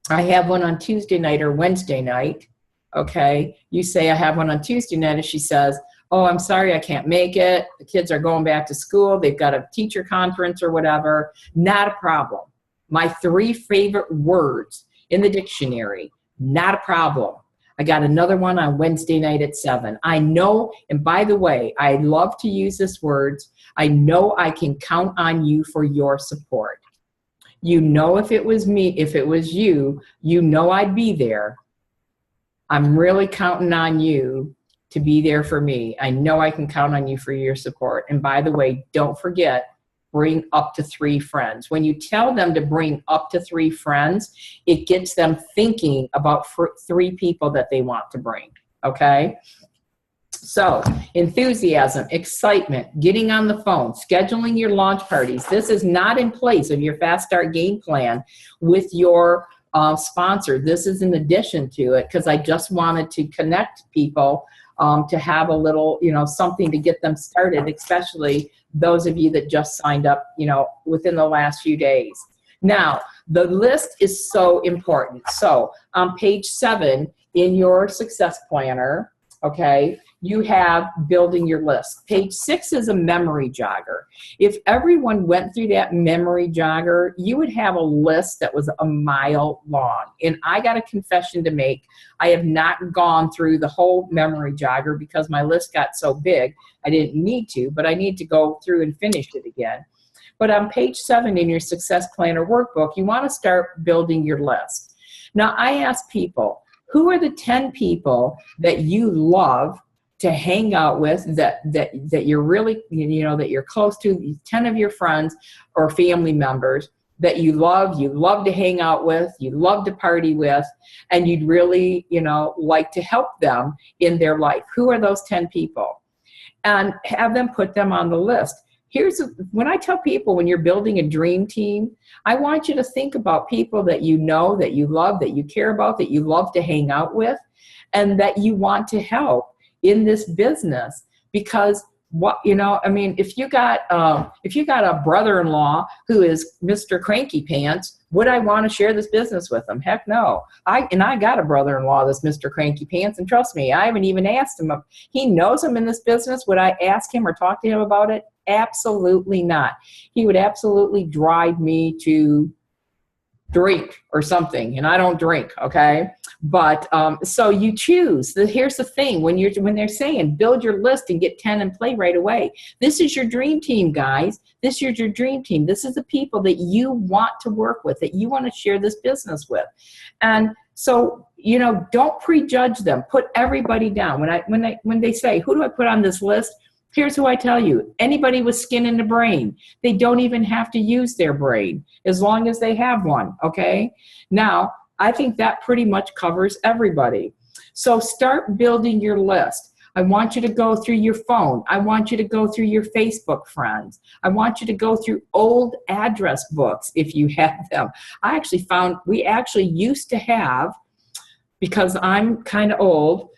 I have one on Tuesday night or Wednesday night. Okay, you say, I have one on Tuesday night, and she says, oh, I'm sorry, I can't make it. The kids are going back to school. They've got a teacher conference or whatever. Not a problem. My 3 favorite words in the dictionary, not a problem. I got another one on Wednesday night at 7. I know, and by the way, I love to use this words. I know I can count on you for your support. You know, if it was me, if it was you, you know I'd be there. I'm really counting on you to be there for me. I know I can count on you for your support. And by the way, don't forget, bring up to 3 friends. When you tell them to bring up to 3 friends, it gets them thinking about 3 people that they want to bring, okay? So, enthusiasm, excitement, getting on the phone, scheduling your launch parties. This is not in place of your Fast Start game plan with your sponsor. This is in addition to it, because I just wanted to connect people to have a little, you know, something to get them started, especially those of you that just signed up, you know, within the last few days. Now, the list is so important. So on page 7 in your success planner, okay, you have building your list. Page 6 is a memory jogger. If everyone went through that memory jogger, you would have a list that was a mile long. And I got a confession to make. I have not gone through the whole memory jogger because my list got so big. I didn't need to, but I need to go through and finish it again. But on page 7 in your Success Planner workbook, you want to start building your list. Now, I ask people, who are the 10 people that you love to hang out with, that you're really, you know, that you're close to, 10 of your friends or family members that you love to hang out with, you love to party with, and you'd really, you know, like to help them in their life. Who are those 10 people? And have them put them on the list. when I tell people, when you're building a dream team, I want you to think about people that you know, that you love, that you care about, that you love to hang out with, and that you want to help in this business. Because if you got a brother-in-law who is Mr. Cranky Pants, would I want to share this business with him? Heck no. I got a brother-in-law that's Mr. Cranky Pants, and trust me, I haven't even asked him if he knows I'm in this business. Would I ask him or talk to him about it? Absolutely not. He would absolutely drive me to drink or something, and I don't drink, okay? But so you choose. Here's the thing: when they're saying build your list and get 10 and play right away, this is your dream team, guys. This is your dream team. This is the people that you want to work with, that you want to share this business with. And so, don't prejudge them. Put everybody down. When they say, who do I put on this list? Here's who I tell you: anybody with skin in the brain. They don't even have to use their brain as long as they have one, okay? Now, I think that pretty much covers everybody. So start building your list. I want you to go through your phone. I want you to go through your Facebook friends. I want you to go through old address books if you have them. We actually used to have, because I'm kind of old,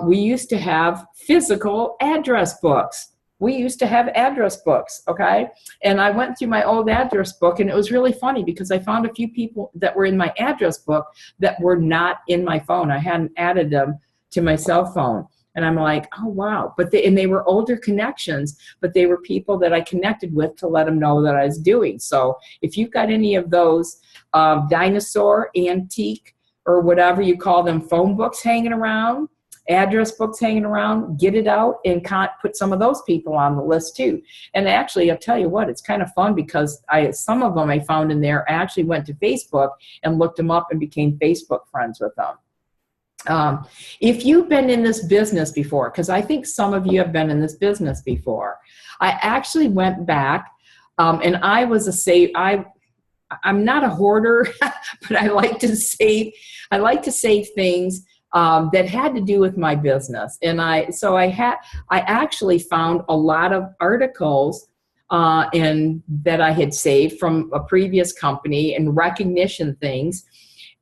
we used to have physical address books. We used to have address books, okay? And I went through my old address book, and it was really funny because I found a few people that were in my address book that were not in my phone. I hadn't added them to my cell phone. And I'm like, oh, wow. And they were older connections, but they were people that I connected with to let them know that I was doing. So if you've got any of those dinosaur, antique, or whatever you call them, phone books hanging around, address books hanging around, get it out and put some of those people on the list too. And actually, I'll tell you what, it's kind of fun because some of them I found in there, I actually went to Facebook and looked them up and became Facebook friends with them. If you've been in this business before, because I think some of you have been in this business before, I actually went back and I'm not a hoarder, but I like to save things that had to do with my business. And I actually found a lot of articles that I had saved from a previous company and recognition things.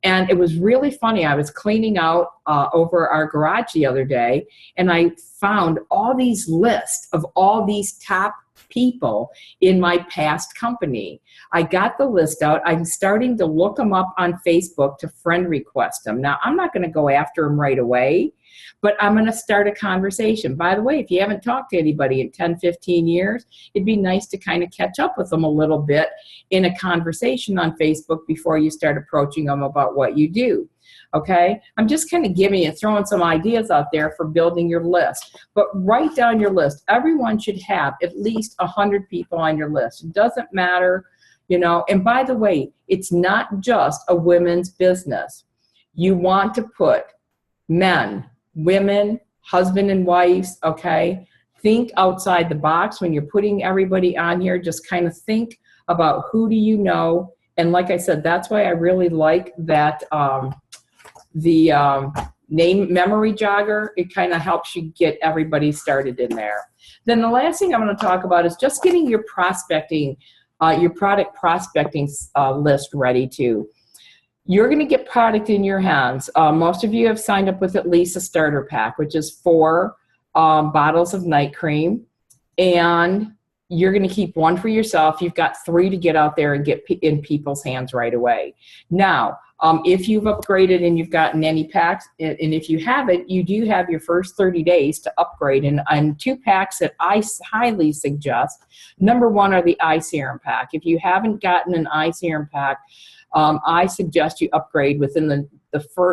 And it was really funny. I was cleaning out over our garage the other day, and I found all these lists of all these top people in my past company. I got the list out. I'm starting to look them up on Facebook to friend request them. Now, I'm not going to go after them right away, but I'm going to start a conversation. By the way, if you haven't talked to anybody in 10, 15 years, it'd be nice to kind of catch up with them a little bit in a conversation on Facebook before you start approaching them about what you do. Okay, I'm just kind of throwing some ideas out there for building your list. But write down your list. Everyone should have at least 100 people on your list. It doesn't matter, And by the way, it's not just a women's business. You want to put men, women, husband and wives, okay? Think outside the box when you're putting everybody on here. Just kind of think about who do you know. And like I said, that's why I really like that the name memory jogger. It kind of helps you get everybody started in there. Then the last thing I'm going to talk about is just getting your prospecting, your product prospecting list ready too. You're going to get product in your hands. Most of you have signed up with at least a starter pack, which is 4 bottles of night cream, and you're going to keep 1 for yourself. You've got 3 to get out there and get in people's hands right away. Now, if you've upgraded and you've gotten any packs, and if you haven't, you do have your first 30 days to upgrade. And 2 packs that I highly suggest. Number 1 are the eye serum pack. If you haven't gotten an eye serum pack, I suggest you upgrade within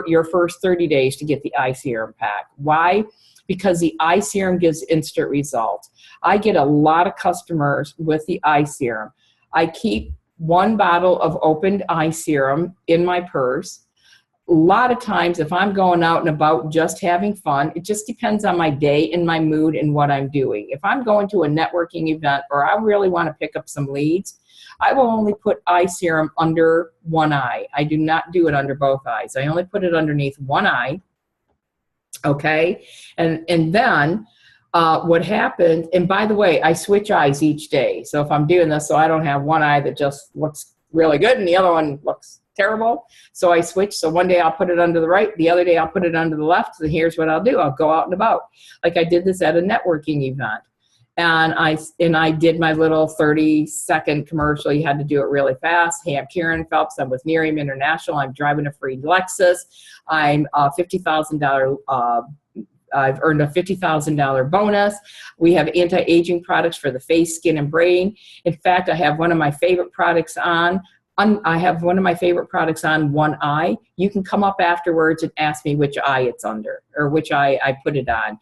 your first 30 days to get the eye serum pack. Why? Because the eye serum gives instant results. I get a lot of customers with the eye serum. I keep 1 bottle of opened eye serum in my purse. A lot of times if I'm going out and about just having fun, it just depends on my day and my mood and what I'm doing. If I'm going to a networking event or I really want to pick up some leads, I will only put eye serum under 1 eye. I do not do it under both eyes. I only put it underneath 1 eye. Okay, and then what happened, and by the way, I switch eyes each day. So if I'm doing this, so I don't have one eye that just looks really good and the other one looks terrible. So I switch. So one day I'll put it under the right. The other day I'll put it under the left. So here's what I'll do. I'll go out and about. Like I did this at a networking event. And I did my little 30-second commercial. You had to do it really fast. Hey, I'm Karen Phelps. I'm with Miriam International. I'm driving a free Lexus. I'm $50,000. I've earned a $50,000 bonus. We have anti-aging products for the face, skin, and brain. In fact, I have one of my favorite products on. I have one of my favorite products on one eye. You can come up afterwards and ask me which eye it's under or which eye I put it on.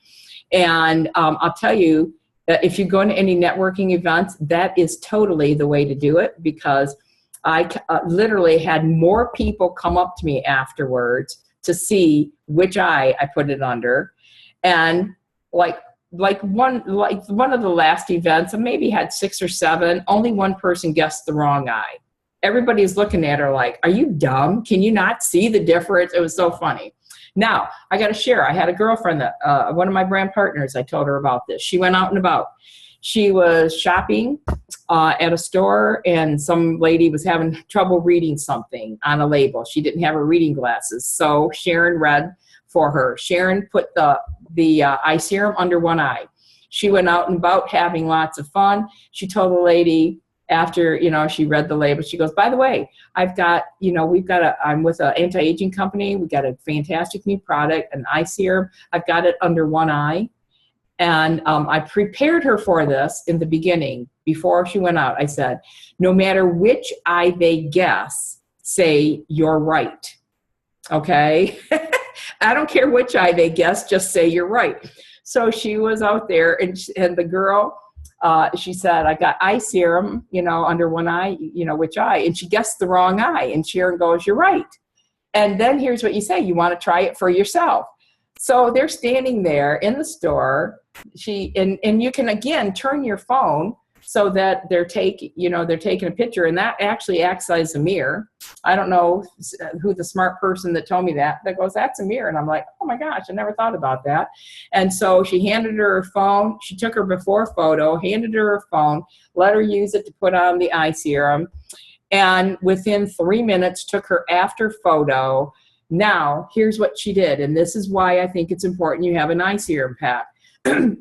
And I'll tell you, if you go into any networking events, that is totally the way to do it, because I literally had more people come up to me afterwards to see which eye I put it under. And like one of the last events, I maybe had 6 or 7, only one person guessed the wrong eye. Everybody's looking at her like, are you dumb? Can you not see the difference? It was so funny. Now, I got to share. I had a girlfriend that, one of my brand partners, I told her about this. She went out and about. She was shopping at a store, and some lady was having trouble reading something on a label. She didn't have her reading glasses, so Sharon read for her. Sharon put the eye serum under one eye. She went out and about having lots of fun. She told the lady, after, she read the label, she goes, by the way, I'm with an anti-aging company. We got a fantastic new product, an eye serum. I've got it under one eye. And I prepared her for this in the beginning. Before she went out, I said, no matter which eye they guess, say you're right. Okay? I don't care which eye they guess, just say you're right. So she was out there, and the girl, she said, I got eye serum, under one eye, which eye? And she guessed the wrong eye. And Sharon goes, you're right. And then here's what you say. You want to try it for yourself. So they're standing there in the store. And you can, again, turn your phone so that they're taking a picture, and that actually acts as a mirror. I don't know who the smart person that told me that goes, that's a mirror. And I'm like, oh my gosh, I never thought about that. And so she handed her phone. She took her before photo, handed her her phone, let her use it to put on the eye serum. And within 3 minutes took her after photo. Now, here's what she did. And this is why I think it's important you have an eye serum pack.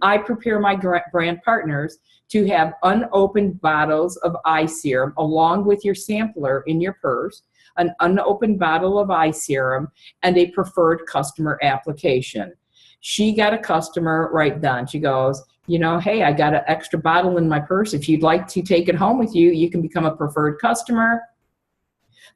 I prepare my brand partners to have unopened bottles of eye serum along with your sampler in your purse, an unopened bottle of eye serum, and a preferred customer application. She got a customer right then. She goes, hey, I got an extra bottle in my purse. If you'd like to take it home with you, you can become a preferred customer.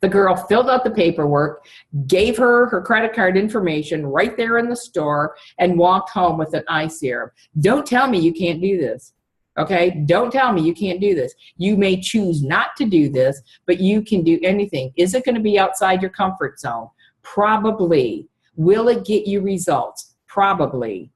The girl filled out the paperwork, gave her her credit card information right there in the store, and walked home with an eye serum. Don't tell me you can't do this. Okay? Don't tell me you can't do this. You may choose not to do this, but you can do anything. Is it going to be outside your comfort zone? Probably. Will it get you results? Probably.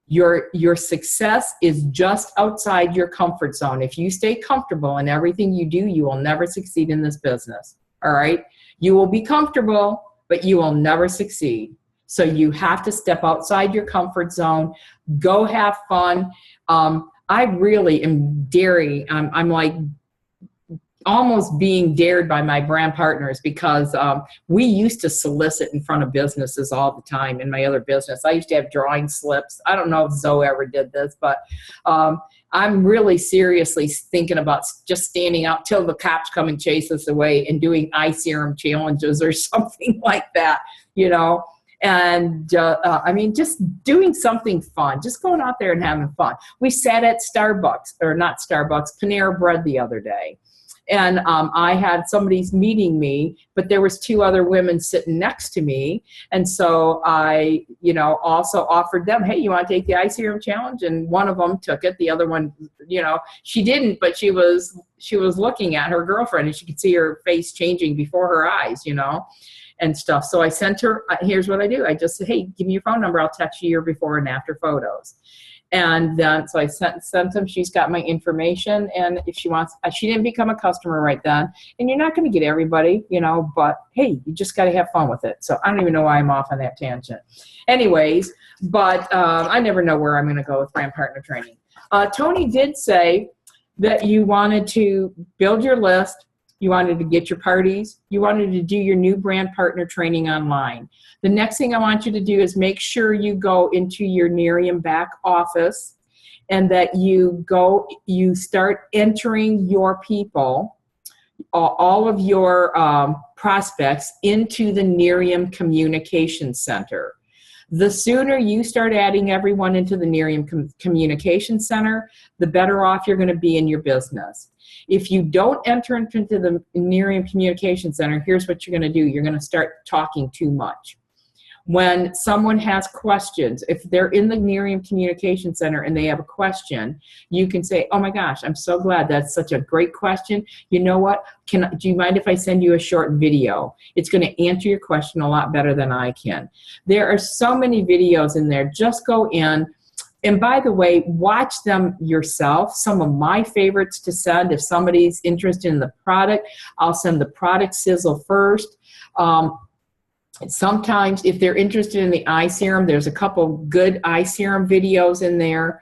Your success is just outside your comfort zone. If you stay comfortable in everything you do, you will never succeed in this business. All right? You will be comfortable, but you will never succeed. So you have to step outside your comfort zone. Go have fun. I really am daring. I'm like almost being dared by my brand partners, because we used to solicit in front of businesses all the time in my other business. I used to have drawing slips. I don't know if Zoe ever did this, but I'm really seriously thinking about just standing out till the cops come and chase us away and doing eye serum challenges or something like that, And just doing something fun, just going out there and having fun. We sat at Panera Bread the other day. And I had somebody's meeting me, but there was 2 other women sitting next to me. And so I, also offered them, hey, you want to take the eye serum challenge? And one of them took it. The other one, she didn't, but she was looking at her girlfriend, and she could see her face changing before her eyes, and stuff. So I sent her, here's what I do. I just said, hey, give me your phone number. I'll text you your before and after photos. And so I sent them. She's got my information, and if she wants, she didn't become a customer right then. And you're not going to get everybody, you know, but hey, you just got to have fun with it. So I don't even know why I'm off on that tangent. Anyways, but I never know where I'm going to go with brand partner training. Tony did say that you wanted to build your list, you wanted to get your parties, you wanted to do your new brand partner training online. The next thing I want you to do is make sure you go into your Nerium back office and that you start entering your people, all of your prospects into the Nerium Communication Center. The sooner you start adding everyone into the Nerium Communication Center, the better off you're going to be in your business. If you don't enter into the Nerium Communication Center, here's what you're going to do. You're going to start talking too much. When someone has questions, if they're in the Nerium Communication Center and they have a question, you can say, oh my gosh, I'm so glad, that's such a great question. You know what? Do you mind if I send you a short video? It's going to answer your question a lot better than I can. There are so many videos in there. Just go in. And by the way, watch them yourself. Some of my favorites to send, if somebody's interested in the product, I'll send the product sizzle first. Sometimes if they're interested in the eye serum, there's a couple good eye serum videos in there.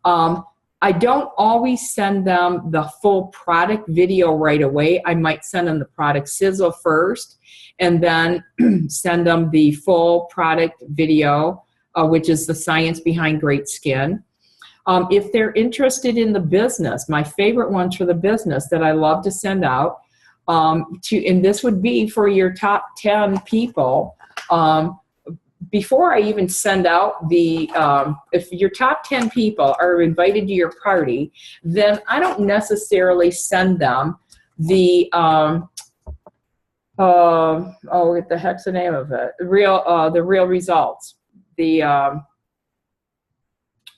I don't always send them the full product video right away. I might send them the product sizzle first and then send them the full product video, which is the science behind great skin. If they're interested in the business, my favorite ones for the business that I love to send out, and this would be for your top 10 people. Before I even send out if your top 10 people are invited to your party, then I don't necessarily send them the, what the heck's the name of it? The real results.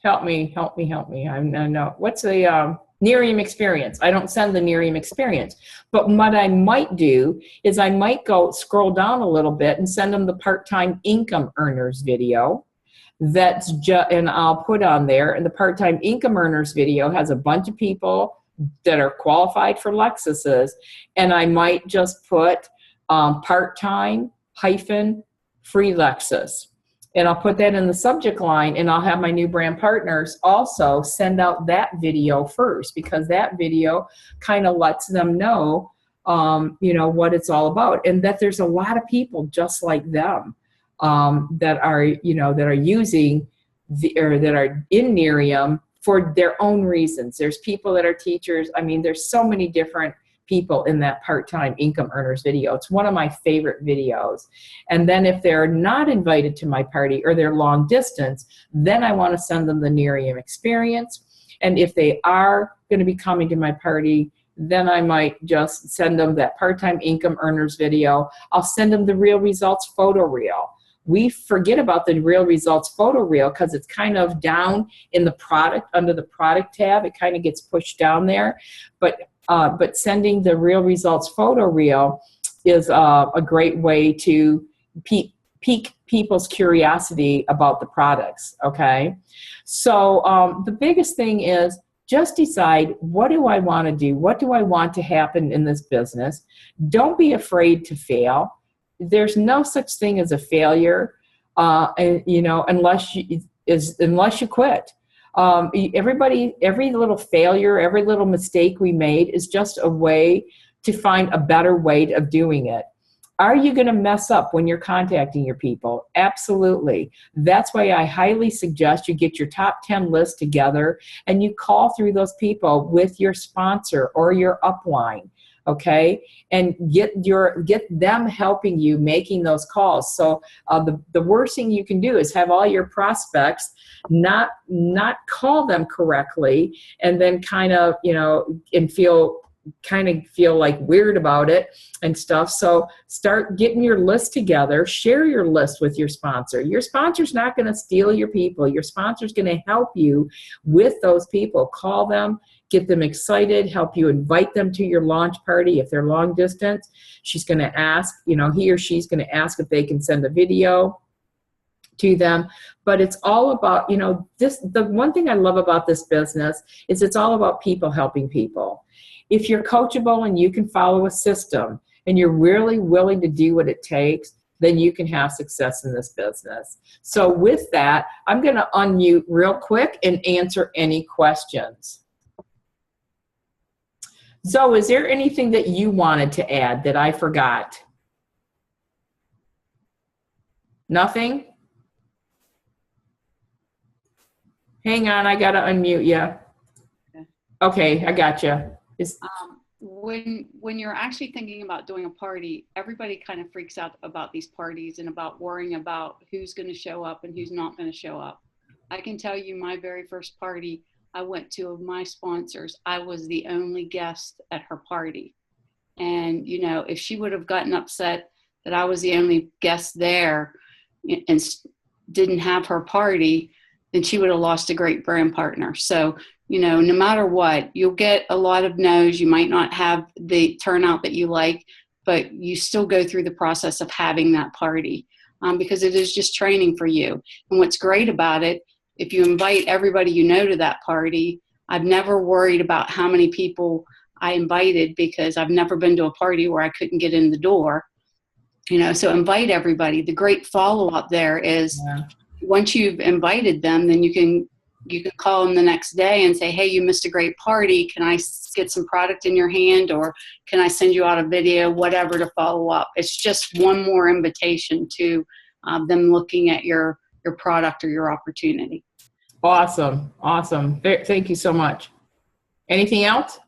Help me. I know. What's the, Nerium Experience. I don't send the Nerium Experience. But what I might do is I might scroll down a little bit and send them the part-time income earners video. And I'll put on there, and the part-time income earners video has a bunch of people that are qualified for Lexuses, and I might just put part-time free Lexus. And I'll put that in the subject line, and I'll have my new brand partners also send out that video first, because that video kind of lets them know, you know, what it's all about, and that there's a lot of people just like them that are using that are in Nerium for their own reasons. There's people that are teachers. I mean, there's so many different people in that part-time income earners video. It's one of my favorite videos. And then if they're not invited to my party or they're long distance, then I want to send them the Nerium Experience. And if they are going to be coming to my party, then I might just send them that part-time income earners video. I'll send them the Real Results photo reel. We forget about the Real Results photo reel because it's kind of down in the product, under the product tab. It kind of gets pushed down there. But sending the Real Results photo reel is a great way to pique people's curiosity about the products, okay? So the biggest thing is just decide, what do I want to do? What do I want to happen in this business? Don't be afraid to fail. There's no such thing as a failure, you know, unless you quit. Every little failure, every little mistake we made is just a way to find a better way of doing it. Are you going to mess up when you're contacting your people? Absolutely. That's why I highly suggest you get your top 10 list together and you call through those people with your sponsor or your upline. Okay, and get them helping you making those calls. So the worst thing you can do is have all your prospects not call them correctly, and then kind of, you know, and feel like weird about it and stuff. So start getting your list together. Share your list with your sponsor. Your sponsor's not going to steal your people. Your sponsor's going to help you with those people. Call them. Get them excited, help you invite them to your launch party. If they're long distance, she's going to ask, you know, he or she's going to ask if they can send a video to them. But it's all about, the one thing I love about this business is it's all about people helping people. If you're coachable and you can follow a system and you're really willing to do what it takes, then you can have success in this business. So with that, I'm going to unmute real quick and answer any questions. Zoe, is there anything that you wanted to add that I forgot? Nothing? Hang on, I got to unmute you. Okay, I got you. When you're actually thinking about doing a party, everybody kind of freaks out about these parties and about worrying about who's going to show up and who's not going to show up. I can tell you my very first party I went to of my sponsors, I was the only guest at her party. And, if she would have gotten upset that I was the only guest there and didn't have her party, then she would have lost a great brand partner. So, no matter what, you'll get a lot of no's. You might not have the turnout that you like, but you still go through the process of having that party because it is just training for you. And what's great about it, if you invite everybody to that party, I've never worried about how many people I invited because I've never been to a party where I couldn't get in the door. So invite everybody. The great follow-up there is once you've invited them, then you can call them the next day and say, hey, you missed a great party. Can I get some product in your hand, or can I send you out a video, whatever, to follow up? It's just one more invitation to them looking at your product or your opportunity. Awesome. Thank you so much. Anything else?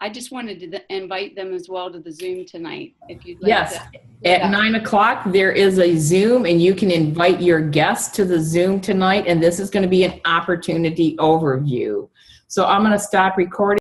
I just wanted to invite them as well to the Zoom tonight. If you'd like yes, at 9 o'clock, there is a Zoom, and you can invite your guests to the Zoom tonight, and this is going to be an opportunity overview. So I'm going to stop recording.